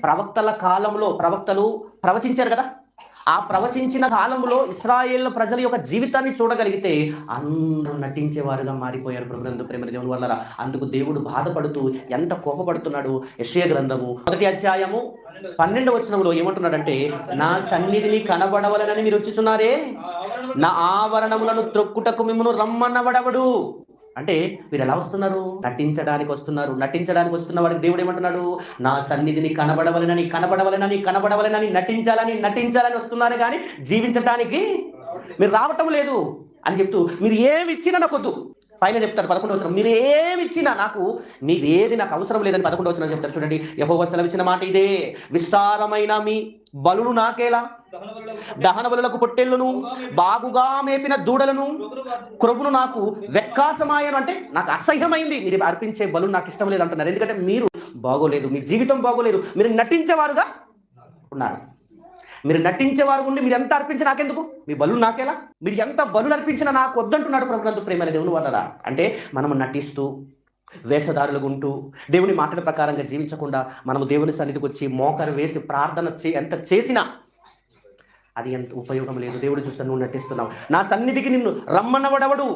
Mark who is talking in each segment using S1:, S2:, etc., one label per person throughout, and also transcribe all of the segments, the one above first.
S1: ప్రవక్తల కాలంలో ప్రవక్తలు ప్రవచించారు కదా, ఆ ప్రవచించిన కాలంలో ఇశ్రాయేల్ ప్రజల యొక్క జీవితాన్ని చూడగలిగితే అందరూ నటించేవారుగా మారిపోయారు. ప్రభునందు ప్రేమ దేవుని వల్ల అందుకు దేవుడు బాధపడుతూ ఎంత కోపపడుతున్నాడు. యెషయా గ్రంథము 1వ అధ్యాయము 12వ వచనంలో ఏమంటున్నాడంటే, నా సన్నిధిని కనబడవలనని మీరు వచ్చుచున్నారే, నా ఆవరణములను త్రొక్కుటకు మిమ్మను రమ్మన్నవడవడు. అంటే మీరు ఎలా వస్తున్నారు? నటించడానికి వస్తున్నారు. నటించడానికి వస్తున్న వాడికి దేవుడు ఏమంటున్నాడు? నా సన్నిధిని కనబడవలనని నటించాలని వస్తున్నారు, కానీ జీవించడానికి మీరు రావటం లేదు అని చెప్తూ, మీరు ఏమి ఇచ్చినా నాకు వద్దు. పైన చెప్తారు 11వ వచనం, మీరు ఏమి ఇచ్చినా నాకు, మీది ఏది నాకు అవసరం లేదని 11వ వచనం చెప్తారు. చూడండి, యెహోవా సెలవిచ్చిన మాట ఇదే, విస్తారమైన మీ బలులు నాకేలా, దహన బలులకు పొట్టేళ్లను, బాగుగా మేపిన దూడలను, క్రొవ్వును నాకు వెక్కాసమాయను. అంటే నాకు అసహ్యమైంది, మీరు అర్పించే బలు నాకు ఇష్టం లేదు అంటున్నారు. ఎందుకంటే మీరు బాగోలేదు, మీ జీవితం బాగోలేదు, మీరు నటించేవారుగా ఉన్నారు. మీరు నటించేవారు ఉండి మీరు ఎంత అర్పించినా నాకెందుకు, మీ బలు నాకేలా, మీరు ఎంత బలు అర్పించినా నాకు వద్దంటున్నాడు ప్రభునందు ప్రేమ దేవుని వల్ల. అంటే మనము నటిస్తూ వేషధారులుగా ఉంటూ దేవుని మాటల ప్రకారంగా జీవించకుండా మనము దేవుని సన్నిధికి వచ్చి మోకరు వేసి ప్రార్థన ఎంత చేసినా అది ఎంత ఉపయోగం లేదు. దేవుడు చూస్తే నువ్వు నటిస్తున్నావు. నా సన్నిధికి నిన్ను రమ్మన్నవడవడు.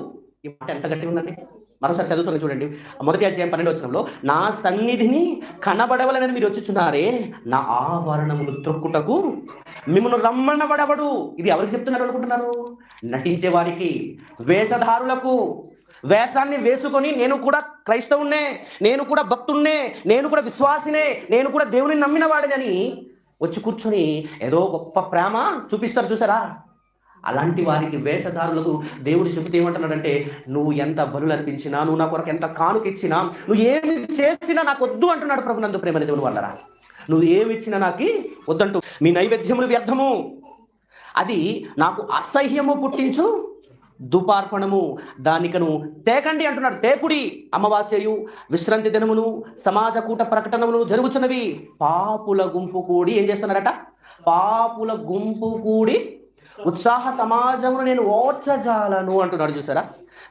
S1: ఈ మాట ఎంత గట్టిగా ఉందండి. మరోసారి చదువుతున్నా చూడండి, 1వ అధ్యాయం 12వ వచనంలో, నా సన్నిధిని కనబడవలనని మీరు వచ్చుచున్నారే, నా ఆవరణములు త్రొక్కుటకు మిమ్మల్ని రమ్మన్నవడవడు. ఇది ఎవరికి చెప్తున్నారు అనుకుంటున్నారు? నటించే వారికి, వేషధారులకు. వేషాన్ని వేసుకొని నేను కూడా క్రైస్తవున్నే, నేను కూడా భక్తున్నే, నేను కూడా విశ్వాసినే, నేను కూడా దేవుని నమ్మిన వాడినని వచ్చి కూర్చొని ఏదో గొప్ప ప్రేమ చూపిస్తారు చూసారా. అలాంటి వారికి, వేషధారులకు దేవుడు చెబితే ఏమంటున్నాడంటే, నువ్వు ఎంత బలులు అర్పించినా, నువ్వు నా కొరకు ఎంత కానుక ఇచ్చినా, నువ్వు ఏమి చేసినా నాకు వద్దు అంటున్నాడు ప్రభునందు ప్రేమ దేవుని వల్లరా. నువ్వు ఏమి ఇచ్చినా నాకు వద్దంటూ, మీ నైవేద్యములు వ్యర్థము, అది నాకు అసహ్యము పుట్టించు ధూపార్పణము, దానికను తేకండి అంటున్నాడు. తేకుడి. అమావాస్యయు విశ్రాంతి దినమును సమాజ కూట ప్రకటనములు జరుగుతున్నవి. పాపుల గుంపు కూడి ఏం చేస్తున్నారట? పాపుల గుంపు కూడి ఉత్సాహ సమాజమును నేను ఓర్చజాలను అంటున్నాడు చూసారా.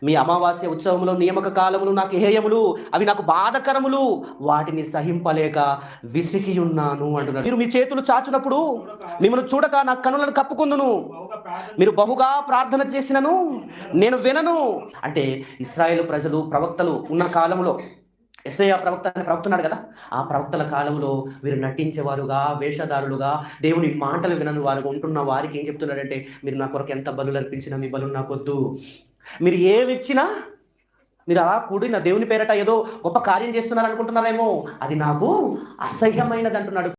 S1: మీ అమావాస్య ఉత్సవములు, నియామక కాలములు నాకు హేయములు, అవి నాకు బాధకరములు, వాటిని సహింపలేక విసిగి ఉన్నాను అంటున్నాడు. మీరు మీ చేతులు చాచునప్పుడు మిమ్మల్ని చూడక నా కనులను కప్పుకుందును, మీరు బహుగా ప్రార్థన చేసినను నేను వినను. అంటే ఇశ్రాయేలు ప్రజలు, ప్రవక్తలు ఉన్న కాలంలో, యెషయా ప్రవక్త అని ప్రవక్తున్నాడు కదా, ఆ ప్రవక్తల కాలంలో వీరు నటించేవారుగా, వేషధారులుగా, దేవుని మాటలు వినని వారుగా ఉంటున్న వారికి ఏం చెప్తున్నాడంటే, మీరు నా కొరకు ఎంత బలులు అర్పించినా మీ బలు నాకు వద్దు. మీరు ఏమి ఇచ్చినా, మీరు అలా కూడి నా దేవుని పేరట ఏదో గొప్ప కార్యం చేస్తున్నారు అనుకుంటున్నారేమో, అది నాకు అసహ్యమైనది అంటున్నాడు.